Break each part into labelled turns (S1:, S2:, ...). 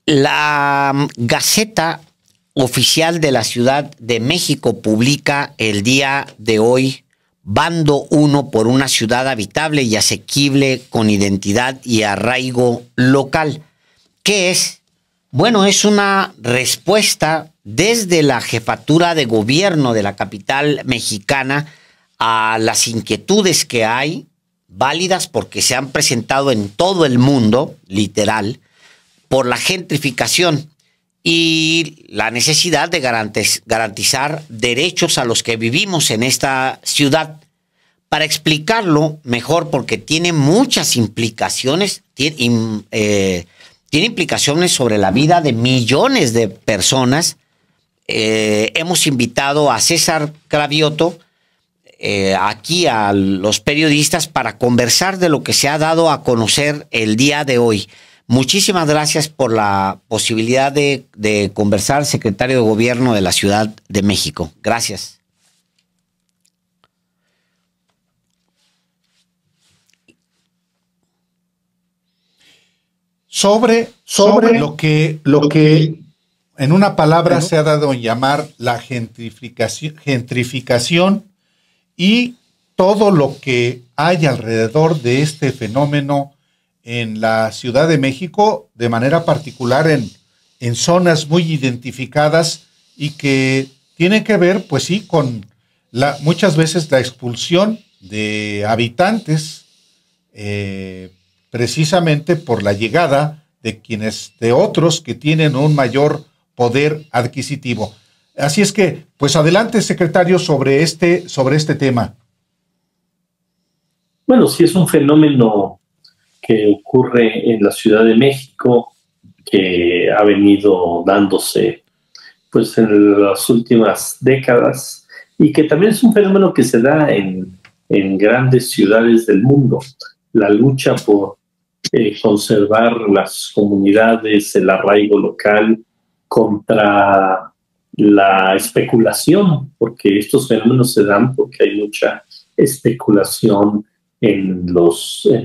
S1: La Gaceta Oficial de la Ciudad de México publica el día de hoy Bando 1 por una ciudad habitable y asequible con identidad y arraigo local. ¿Qué es? Bueno, es una respuesta desde la jefatura de gobierno de la capital mexicana a las inquietudes que hay, válidas porque se han presentado en todo el mundo, literal, por la gentrificación y la necesidad de garantizar derechos a los que vivimos en esta ciudad. Para explicarlo mejor, porque tiene muchas implicaciones, tiene implicaciones sobre la vida de millones de personas, hemos invitado a César Cravioto, aquí a los periodistas para conversar de lo que se ha dado a conocer el día de hoy. Muchísimas gracias por la posibilidad de conversar, secretario de Gobierno de la Ciudad de México. Gracias.
S2: Sobre lo que en una palabra se ha dado en llamar la gentrificación y todo lo que hay alrededor de este fenómeno en la Ciudad de México, de manera particular en zonas muy identificadas y que tienen que ver, pues sí, con muchas veces la expulsión de habitantes, precisamente por la llegada de otros que tienen un mayor poder adquisitivo. Así es que, pues adelante, secretario, sobre este tema.
S3: Bueno, sí es un fenómeno que ocurre en la Ciudad de México, que ha venido dándose pues en las últimas décadas y que también es un fenómeno que se da en grandes ciudades del mundo. La lucha por conservar las comunidades, el arraigo local contra la especulación, porque estos fenómenos se dan porque hay mucha especulación en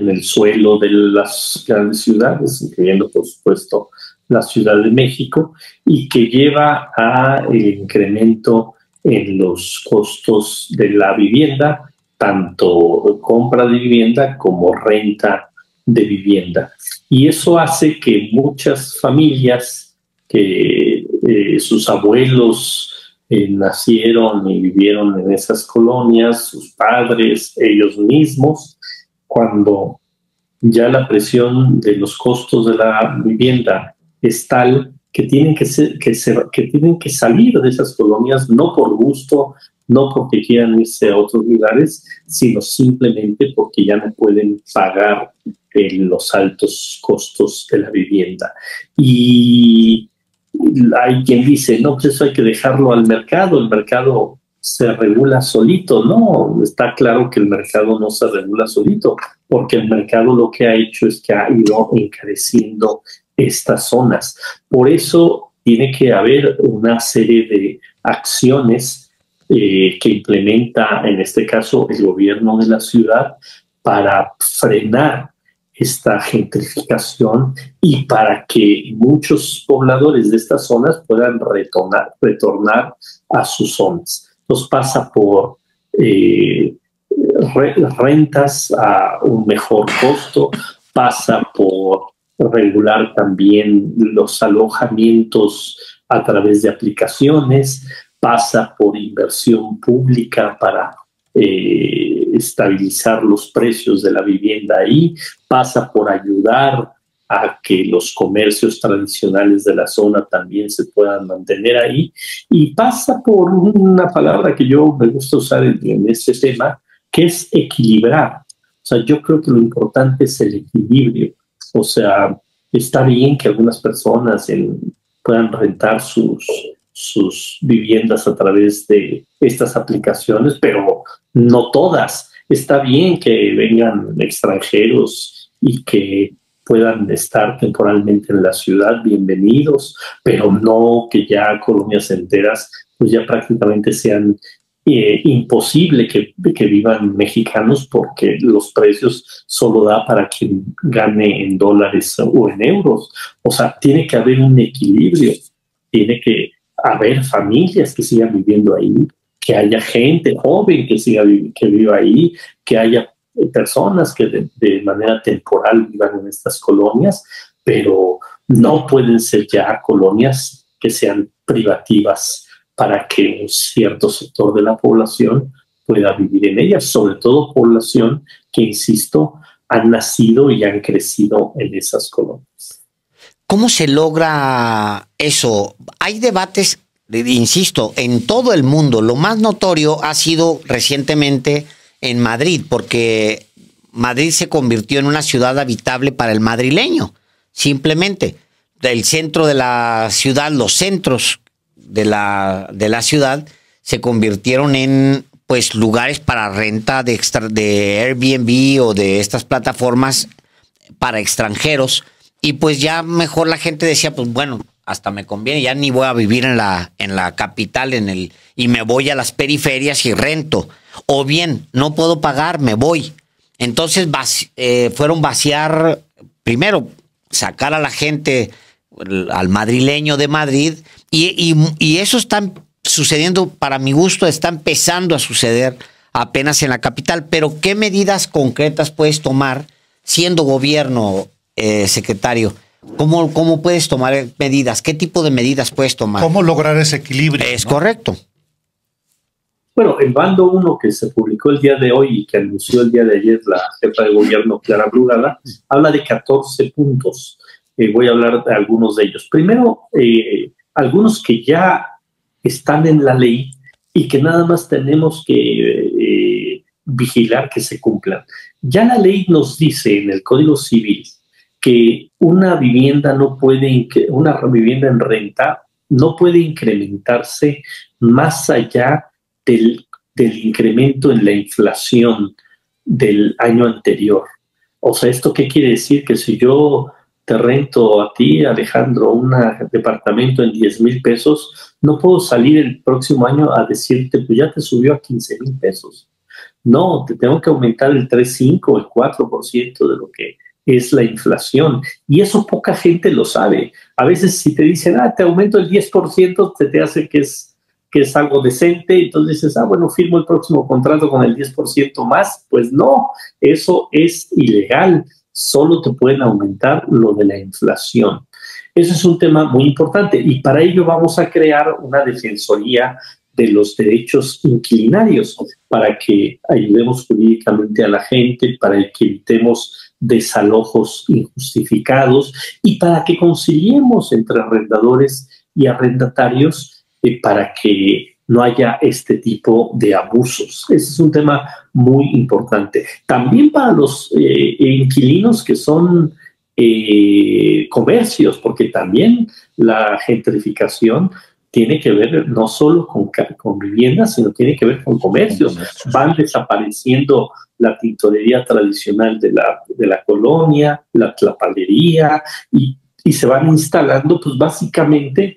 S3: el suelo de las grandes ciudades, incluyendo por supuesto la Ciudad de México, y que lleva a incremento en los costos de la vivienda, tanto compra de vivienda como renta de vivienda. Y eso hace que muchas familias que sus abuelos nacieron y vivieron en esas colonias, sus padres, ellos mismos, cuando ya la presión de los costos de la vivienda es tal que tienen que salir de esas colonias, no por gusto, no porque quieran irse a otros lugares, sino simplemente porque ya no pueden pagar los altos costos de la vivienda. Y hay quien dice, no, pues eso hay que dejarlo al mercado, el mercado se regula solito. No, está claro que el mercado no se regula solito, porque el mercado lo que ha hecho es que ha ido encareciendo estas zonas. Por eso tiene que haber una serie de acciones que implementa, en este caso, el gobierno de la ciudad para frenar esta gentrificación y para que muchos pobladores de estas zonas puedan retornar a sus zonas. Nos pasa por rentas a un mejor costo, pasa por regular también los alojamientos a través de aplicaciones, pasa por inversión pública para estabilizar los precios de la vivienda ahí, pasa por ayudar a que los comercios tradicionales de la zona también se puedan mantener ahí, y pasa por una palabra que yo me gusta usar en este tema, que es equilibrar. O sea, yo creo que lo importante es el equilibrio. O sea, está bien que algunas personas puedan rentar sus viviendas a través de estas aplicaciones, pero no todas. Está bien que vengan extranjeros y que puedan estar temporalmente en la ciudad, bienvenidos, pero no que ya colonias enteras pues ya prácticamente sean imposible que vivan mexicanos porque los precios solo da para quien gane en dólares o en euros. O sea, tiene que haber un equilibrio, tiene que haber familias que sigan viviendo ahí, que haya gente joven que viva ahí, que haya personas que de manera temporal vivan en estas colonias, pero no pueden ser ya colonias que sean privativas para que un cierto sector de la población pueda vivir en ellas, sobre todo población que, insisto, han nacido y han crecido en esas colonias.
S1: ¿Cómo se logra eso? Hay debates, insisto, en todo el mundo. Lo más notorio ha sido recientemente en Madrid, porque Madrid se convirtió en una ciudad habitable para el madrileño. Simplemente, del centro de la ciudad, los centros de la ciudad se convirtieron en pues lugares para renta de Airbnb o de estas plataformas para extranjeros, y pues ya mejor la gente decía, pues bueno, hasta me conviene, ya ni voy a vivir en la capital y me voy a las periferias y rento, o bien no puedo pagar, me voy. Entonces fueron vaciar, primero sacar a la gente, al madrileño de Madrid, y eso está sucediendo, para mi gusto, está empezando a suceder apenas en la capital. Pero ¿qué medidas concretas puedes tomar siendo gobierno, secretario? ¿Cómo puedes tomar medidas? ¿Qué tipo de medidas puedes tomar?
S2: ¿Cómo lograr ese equilibrio?
S1: Es correcto.
S3: Bueno, el bando 1 que se publicó el día de hoy y que anunció el día de ayer la jefa de gobierno, Clara Brugada, habla de 14 puntos. Voy a hablar de algunos de ellos. Primero, algunos que ya están en la ley y que nada más tenemos que vigilar que se cumplan. Ya la ley nos dice en el Código Civil que una vivienda en renta no puede incrementarse más allá del incremento en la inflación del año anterior. O sea, ¿esto qué quiere decir? Que si yo te rento a ti, Alejandro, un departamento en 10,000 pesos, no puedo salir el próximo año a decirte, pues ya te subió a 15,000 pesos. No, te tengo que aumentar el 3,5 o el 4% de lo que es la inflación. Y eso poca gente lo sabe. A veces si te dicen, te aumento el 10%, te hace que es algo decente, entonces dices, bueno, firmo el próximo contrato con el 10% más. Pues no, eso es ilegal. Solo te pueden aumentar lo de la inflación. Eso es un tema muy importante y para ello vamos a crear una defensoría de los derechos inquilinarios para que ayudemos jurídicamente a la gente, para que evitemos desalojos injustificados y para que conciliemos entre arrendadores y arrendatarios para que no haya este tipo de abusos. Ese es un tema muy importante. También para los inquilinos que son comercios, porque también la gentrificación tiene que ver no solo con viviendas, sino tiene que ver con comercios. Van desapareciendo la tintorería tradicional de la colonia, la tlapalería, y se van instalando, pues básicamente,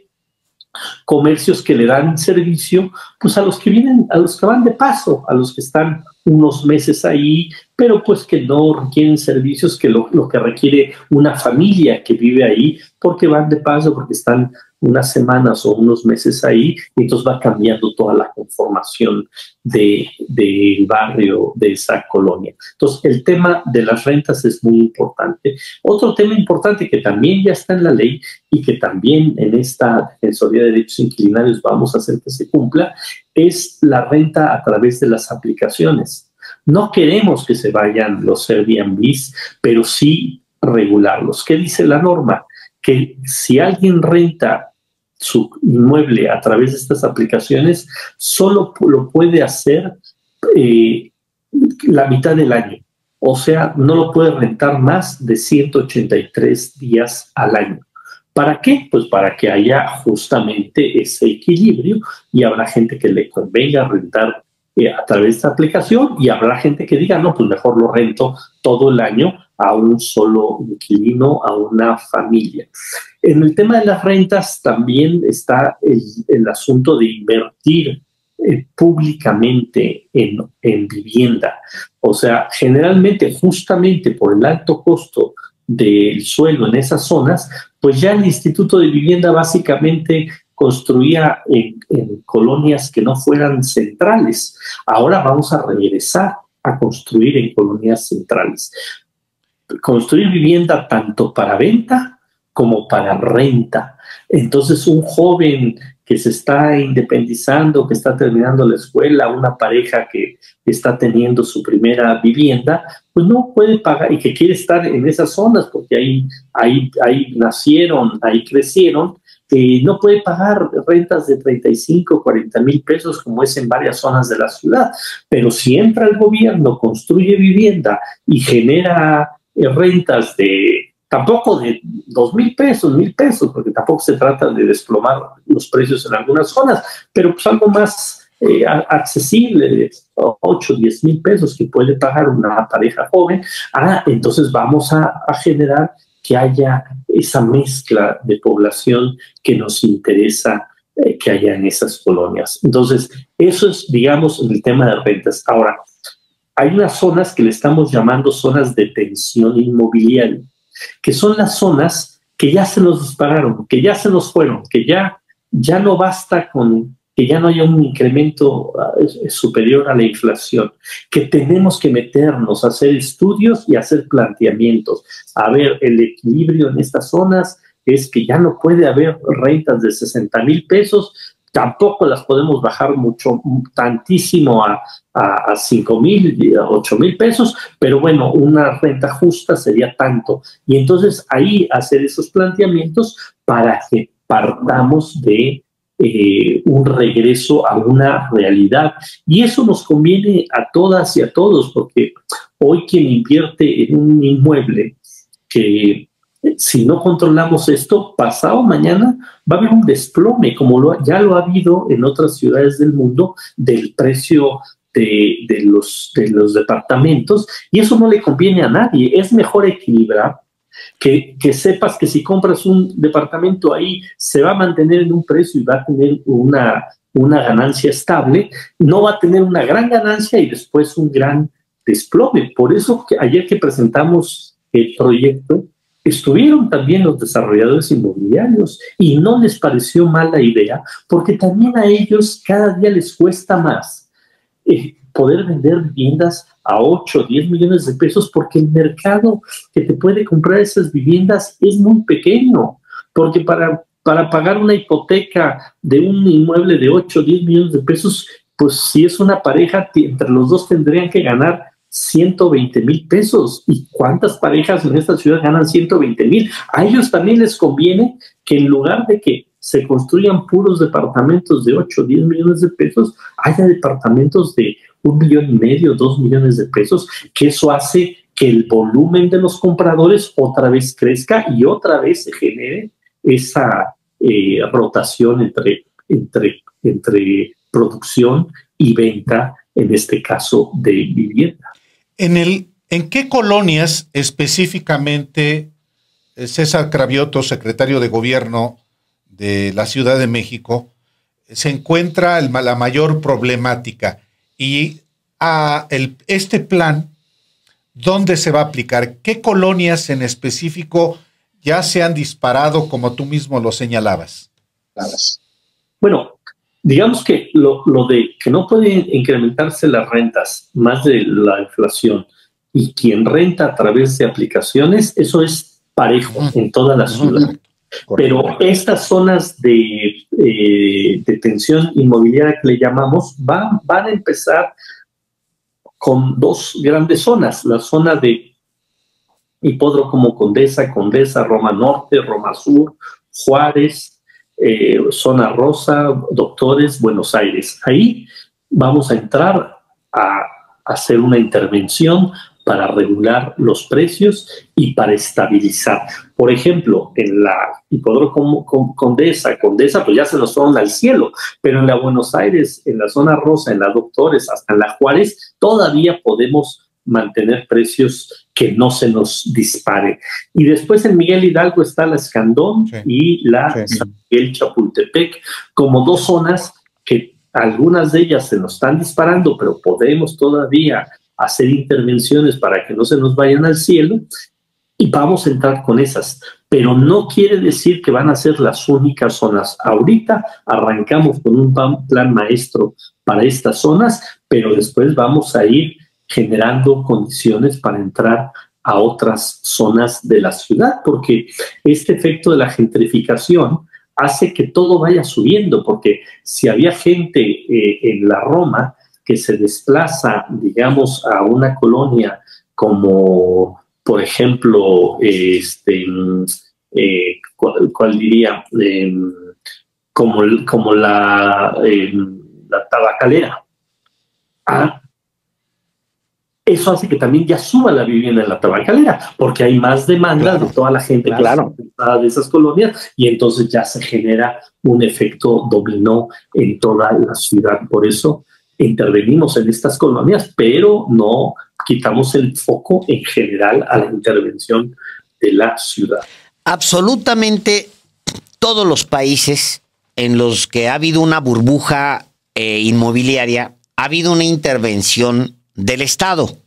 S3: comercios que le dan servicio pues a los que van de paso, a los que están unos meses ahí, pero pues que no requieren servicios que lo que requiere una familia que vive ahí, porque van de paso, porque están unas semanas o unos meses ahí, y entonces va cambiando toda la conformación del barrio, de esa colonia. Entonces, el tema de las rentas es muy importante. Otro tema importante que también ya está en la ley y que también en esta Defensoría de Derechos Inquilinarios vamos a hacer que se cumpla, es la renta a través de las aplicaciones. No queremos que se vayan los Airbnbs, pero sí regularlos. ¿Qué dice la norma? Que si alguien renta su inmueble a través de estas aplicaciones, solo lo puede hacer la mitad del año. O sea, no lo puede rentar más de 183 días al año. ¿Para qué? Pues para que haya justamente ese equilibrio y habrá gente que le convenga rentar a través de esta aplicación y habrá gente que diga, no, pues mejor lo rento todo el año a un solo inquilino, a una familia. En el tema de las rentas también está el asunto de invertir públicamente en vivienda. O sea, generalmente, justamente por el alto costo del suelo en esas zonas, pues ya el Instituto de Vivienda básicamente construía en colonias que no fueran centrales. Ahora vamos a regresar a construir en colonias centrales. Construir vivienda tanto para venta como para renta. Entonces, un joven que se está independizando, que está terminando la escuela, una pareja que está teniendo su primera vivienda, pues no puede pagar y que quiere estar en esas zonas porque ahí nacieron, ahí crecieron, no puede pagar rentas de 35, 40 mil pesos como es en varias zonas de la ciudad. Pero si entra el gobierno, construye vivienda y genera rentas tampoco de 2,000 pesos, 1,000 pesos, porque tampoco se trata de desplomar los precios en algunas zonas, pero pues algo más accesible, de 8, 10 mil pesos que puede pagar una pareja joven. Entonces vamos a generar que haya esa mezcla de población que nos interesa que haya en esas colonias. Entonces, eso es, digamos, el tema de rentas. Ahora, hay unas zonas que le estamos llamando zonas de tensión inmobiliaria, que son las zonas que ya se nos dispararon, que ya se nos fueron, que ya no basta con que ya no haya un incremento superior a la inflación, que tenemos que meternos a hacer estudios y hacer planteamientos. A ver, el equilibrio en estas zonas es que ya no puede haber rentas de 60 mil pesos, tampoco las podemos bajar tantísimo a 5 mil, a 8 mil pesos, pero bueno, una renta justa sería tanto. Y entonces ahí hacer esos planteamientos para que partamos de un regreso a una realidad. Y eso nos conviene a todas y a todos, porque hoy quien invierte en un inmueble, que si no controlamos esto, pasado mañana va a haber un desplome, como ya lo ha habido en otras ciudades del mundo, del precio de los departamentos, y eso no le conviene a nadie. Es mejor equilibrar, que sepas que si compras un departamento ahí se va a mantener en un precio y va a tener una ganancia estable, no va a tener una gran ganancia y después un gran desplome. Por eso que ayer que presentamos el proyecto, estuvieron también los desarrolladores inmobiliarios y no les pareció mala idea, porque también a ellos cada día les cuesta más poder vender viviendas a 8, 10 millones de pesos, porque el mercado que te puede comprar esas viviendas es muy pequeño, porque para pagar una hipoteca de un inmueble de 8, 10 millones de pesos, pues si es una pareja, entre los dos tendrían que ganar 120 mil pesos. ¿Y cuántas parejas en esta ciudad ganan 120 mil? A ellos también les conviene que en lugar de que se construyan puros departamentos de 8 o 10 millones de pesos, haya departamentos de 1,5 millones, 2 millones de pesos, que eso hace que el volumen de los compradores otra vez crezca y otra vez se genere esa rotación entre producción y venta, en este caso de vivienda.
S2: ¿En qué colonias específicamente, César Cravioto, secretario de Gobierno de la Ciudad de México, se encuentra la mayor problemática? Y este plan, ¿dónde se va a aplicar? ¿Qué colonias en específico ya se han disparado, como tú mismo lo señalabas?
S3: Bueno, digamos que lo de que no pueden incrementarse las rentas más de la inflación y quien renta a través de aplicaciones, eso es parejo en toda la ciudad. Pero estas zonas de tensión inmobiliaria que le llamamos van a empezar con dos grandes zonas: la zona de Hipódromo Condesa, Roma Norte, Roma Sur, Juárez, Zona Rosa, Doctores, Buenos Aires. Ahí vamos a entrar a hacer una intervención para regular los precios y para estabilizar. Por ejemplo, en la Hipódromo Condesa, pues ya se nos fueron al cielo, pero en la Buenos Aires, en la Zona Rosa, en la Doctores, hasta en la Juárez, todavía podemos mantener precios que no se nos disparen. Y después en Miguel Hidalgo está la Escandón y la San Miguel Chapultepec, como dos zonas que algunas de ellas se nos están disparando, pero podemos todavía hacer intervenciones para que no se nos vayan al cielo, y vamos a entrar con esas. Pero no quiere decir que van a ser las únicas zonas. Ahorita arrancamos con un plan maestro para estas zonas, pero después vamos a ir generando condiciones para entrar a otras zonas de la ciudad, porque este efecto de la gentrificación hace que todo vaya subiendo, porque si había gente en la Roma que se desplaza, digamos, a una colonia como, por ejemplo, ¿cuál diría? Como la Tabacalera. Eso hace que también ya suba la vivienda en la Tabacalera, porque hay más demanda de toda la gente que está de esas colonias, y entonces ya se genera un efecto dominó en toda la ciudad. Por eso intervenimos en estas colonias, pero no quitamos el foco en general a la intervención de la ciudad.
S1: Absolutamente todos los países en los que ha habido una burbuja inmobiliaria, ha habido una intervención del Estado,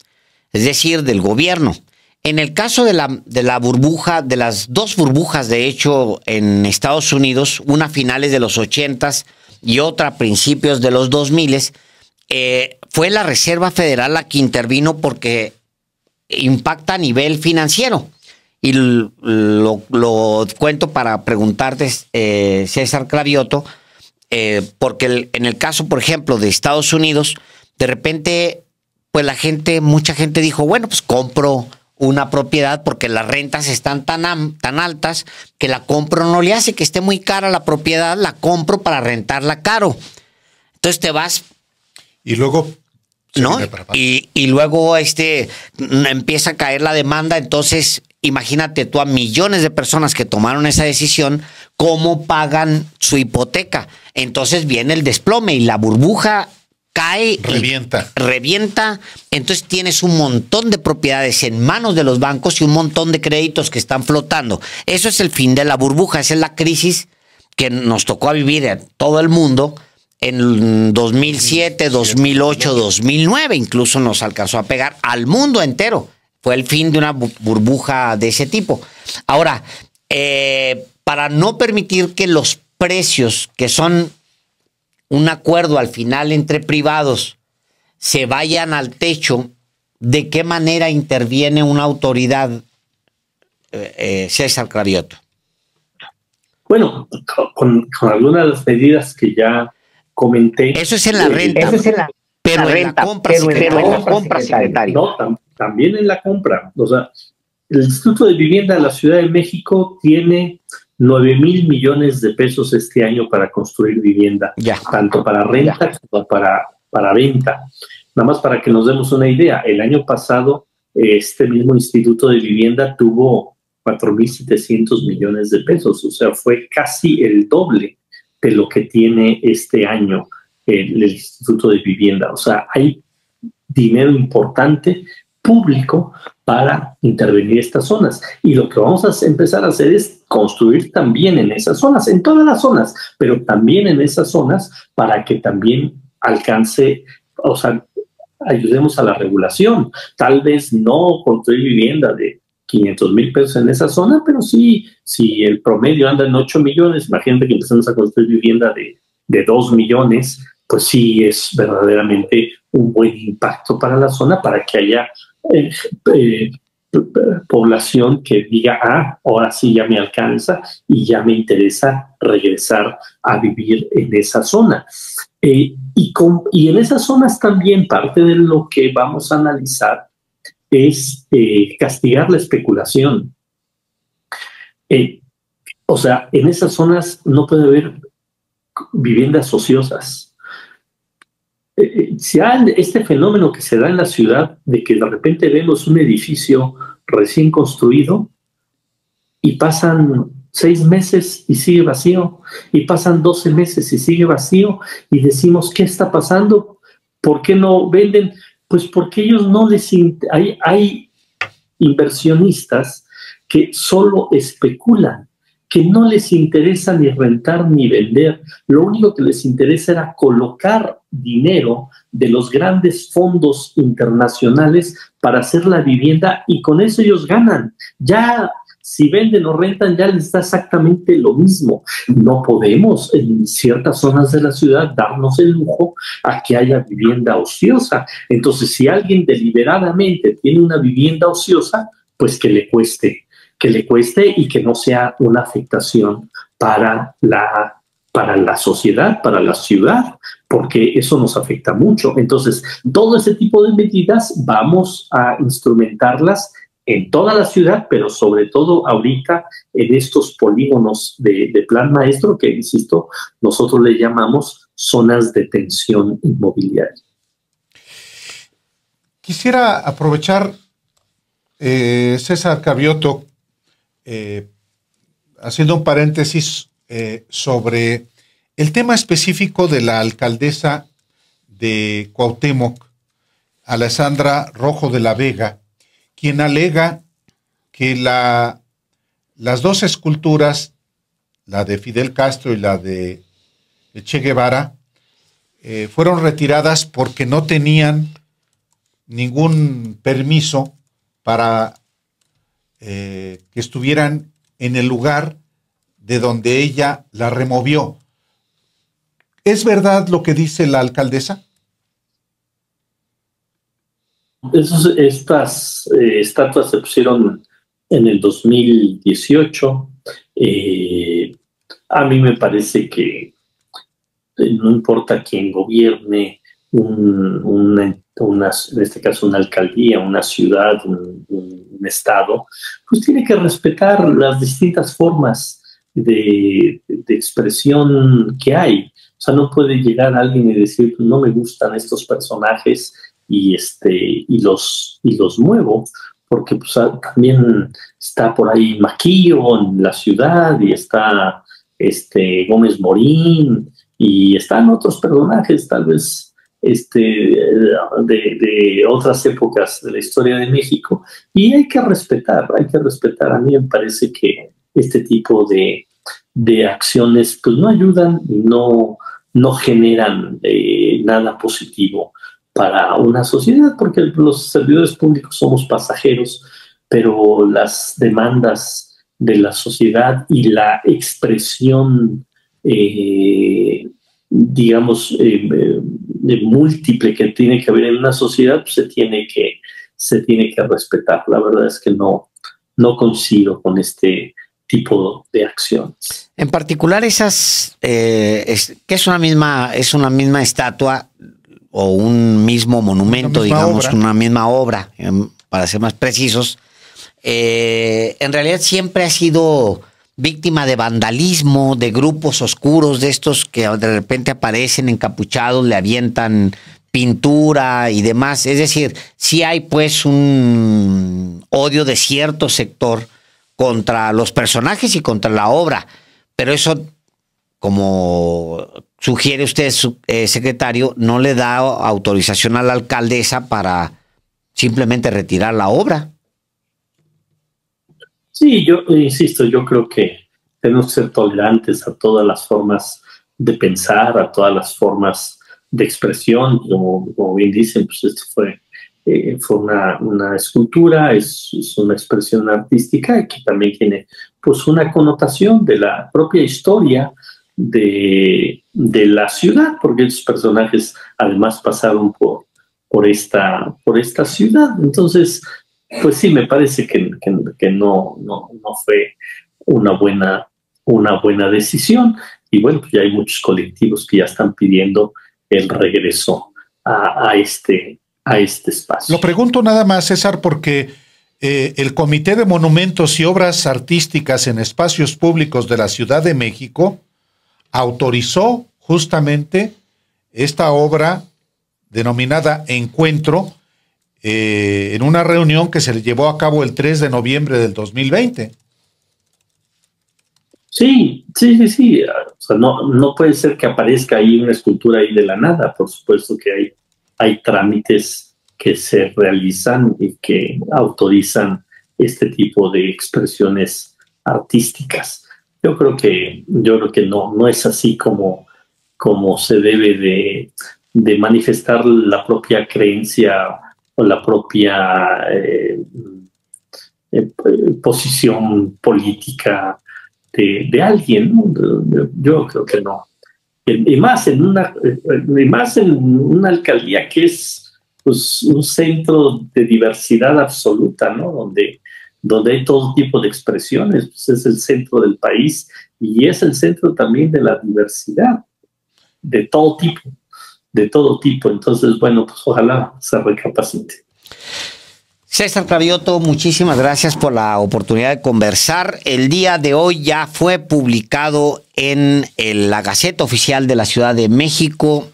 S1: es decir, del gobierno. En el caso de la burbuja, de las dos burbujas, de hecho, en Estados Unidos, una a finales de los 80s y otra a principios de los 2000s, fue la Reserva Federal la que intervino porque impacta a nivel financiero. Y lo cuento para preguntarte, César Cravioto, porque en el caso, por ejemplo, de Estados Unidos, de repente, pues mucha gente dijo, bueno, pues compro una propiedad porque las rentas están tan altas que la compro, no le hace que esté muy cara la propiedad, la compro para rentarla caro. Entonces te vas...
S2: Y luego...
S1: ¿no? Y luego empieza a caer la demanda, entonces imagínate tú a millones de personas que tomaron esa decisión, cómo pagan su hipoteca. Entonces viene el desplome y la burbuja cae, revienta, entonces tienes un montón de propiedades en manos de los bancos y un montón de créditos que están flotando. Eso es el fin de la burbuja, esa es la crisis que nos tocó vivir en todo el mundo en 2007, 2008, 2009, incluso nos alcanzó a pegar al mundo entero. Fue el fin de una burbuja de ese tipo. Ahora, para no permitir que los precios, que son un acuerdo al final entre privados, se vayan al techo, ¿de qué manera interviene una autoridad, César Cravioto?
S3: Bueno, con algunas de las medidas que ya comenté.
S1: Eso es en la renta.
S4: Eso es en la
S1: pero en la compra,
S3: secretario. No, también en la compra. O sea, el Instituto de Vivienda de la Ciudad de México tiene 9,000 millones de pesos este año para construir vivienda, tanto para renta como para venta. Nada más para que nos demos una idea, el año pasado este mismo Instituto de Vivienda tuvo 4,700 millones de pesos, o sea, fue casi el doble de lo que tiene este año el Instituto de Vivienda. O sea, hay dinero importante público para intervenir estas zonas. Y lo que vamos a empezar a hacer es construir también en esas zonas, en todas las zonas, pero también en esas zonas para que también alcance, o sea, ayudemos a la regulación. Tal vez no construir vivienda de 500,000 pesos en esa zona, pero sí, si el promedio anda en 8 millones, imagínate que empezamos a construir vivienda de 2 millones, pues sí es verdaderamente un buen impacto para la zona, para que haya población que diga, ahora sí ya me alcanza y ya me interesa regresar a vivir en esa zona. Y en esas zonas también parte de lo que vamos a analizar es castigar la especulación. O sea, en esas zonas no puede haber viviendas ociosas. Si hay este fenómeno que se da en la ciudad de que de repente vemos un edificio recién construido y pasan 6 meses y sigue vacío, y pasan 12 meses y sigue vacío, y decimos, ¿qué está pasando? ¿Por qué no venden? Pues porque ellos no les... Hay inversionistas que solo especulan, que no les interesa ni rentar ni vender. Lo único que les interesa era colocar dinero de los grandes fondos internacionales para hacer la vivienda y con eso ellos ganan. Ya si venden o rentan ya les da exactamente lo mismo. No podemos en ciertas zonas de la ciudad darnos el lujo a que haya vivienda ociosa. Entonces, si alguien deliberadamente tiene una vivienda ociosa, pues que le cueste y que no sea una afectación para la sociedad, para la ciudad, porque eso nos afecta mucho. Entonces, todo ese tipo de medidas vamos a instrumentarlas en toda la ciudad, pero sobre todo ahorita en estos polígonos de plan maestro que, insisto, nosotros le llamamos zonas de tensión inmobiliaria.
S2: Quisiera aprovechar, César Cavioto, haciendo un paréntesis sobre el tema específico de la alcaldesa de Cuauhtémoc, Alessandra Rojo de la Vega, quien alega que las dos esculturas, la de Fidel Castro y la de Che Guevara, fueron retiradas porque no tenían ningún permiso para que estuvieran en el lugar de donde ella la removió. ¿Es verdad lo que dice la alcaldesa?
S3: Estas estatuas se pusieron en el 2018. A mí me parece que no importa quién gobierne en este caso una alcaldía, una ciudad, un estado, pues tiene que respetar las distintas formas de expresión que hay. O sea, no puede llegar alguien y decir, no me gustan estos personajes y los muevo, porque pues, también está por ahí Maquillo en la ciudad y está Gómez Morín y están otros personajes tal vez de otras épocas de la historia de México, y hay que respetar. A mí me parece que este tipo de acciones pues no ayudan y no generan nada positivo para una sociedad, porque los servidores públicos somos pasajeros, pero las demandas de la sociedad y la expresión digamos, múltiple que tiene que haber en una sociedad, pues se tiene que respetar. La verdad es que no coincido con este tipo de acciones.
S1: En particular esas, que es una misma estatua o un mismo monumento, digamos, una misma obra, para ser más precisos, en realidad siempre ha sido víctima de vandalismo, de grupos oscuros, de estos que de repente aparecen encapuchados, le avientan pintura y demás. Es decir, sí hay pues un odio de cierto sector contra los personajes y contra la obra, pero eso, como sugiere usted, secretario, no le da autorización a la alcaldesa para simplemente retirar la obra.
S3: Sí, yo insisto, yo creo que tenemos que ser tolerantes a todas las formas de pensar, a todas las formas de expresión. Como bien dicen, pues esto fue una escultura, es una expresión artística que también tiene pues una connotación de la propia historia de la ciudad, porque esos personajes además pasaron por esta ciudad. Entonces, pues sí, me parece que no fue una buena decisión. Y bueno, pues ya hay muchos colectivos que ya están pidiendo el regreso a este espacio.
S2: Lo pregunto nada más, César, porque el Comité de Monumentos y Obras Artísticas en Espacios Públicos de la Ciudad de México autorizó justamente esta obra denominada Encuentro, en una reunión que se llevó a cabo el 3 de noviembre del 2020.
S3: Sí. O sea, no puede ser que aparezca ahí una escultura ahí de la nada. Por supuesto que hay trámites que se realizan y que autorizan este tipo de expresiones artísticas. Yo creo que no es así como se debe de manifestar la propia creencia o la propia posición política de alguien, ¿no? Yo creo que no. Y más en una alcaldía que es, pues, un centro de diversidad absoluta, ¿no? Donde hay todo tipo de expresiones, pues es el centro del país y es el centro también de la diversidad, de todo tipo. Entonces, bueno, pues ojalá se recapacite.
S1: César Cravioto, muchísimas gracias por la oportunidad de conversar. El día de hoy ya fue publicado en la Gaceta Oficial de la Ciudad de México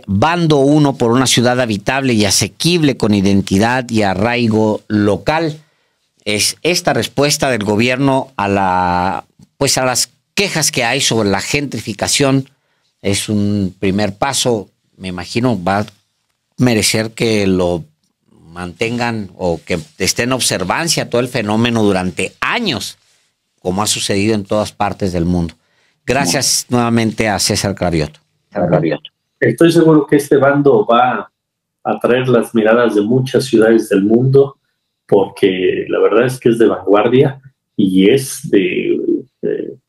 S1: Bando 1 por una ciudad habitable y asequible con identidad y arraigo local. Es esta respuesta del gobierno a las quejas que hay sobre la gentrificación. Es un primer paso, me imagino, va a merecer que lo mantengan o que esté en observancia todo el fenómeno durante años, como ha sucedido en todas partes del mundo. Gracias nuevamente a César Cravioto.
S3: Estoy seguro que este bando va a atraer las miradas de muchas ciudades del mundo, porque la verdad es que es de vanguardia y es de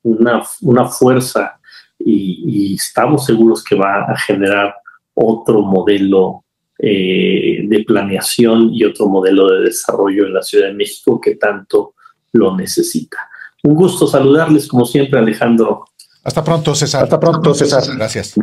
S3: una fuerza y estamos seguros que va a generar otro modelo de planeación y otro modelo de desarrollo en la Ciudad de México que tanto lo necesita. Un gusto saludarles, como siempre, Alejandro.
S2: Hasta pronto, César.
S4: Hasta pronto, César.
S2: Gracias.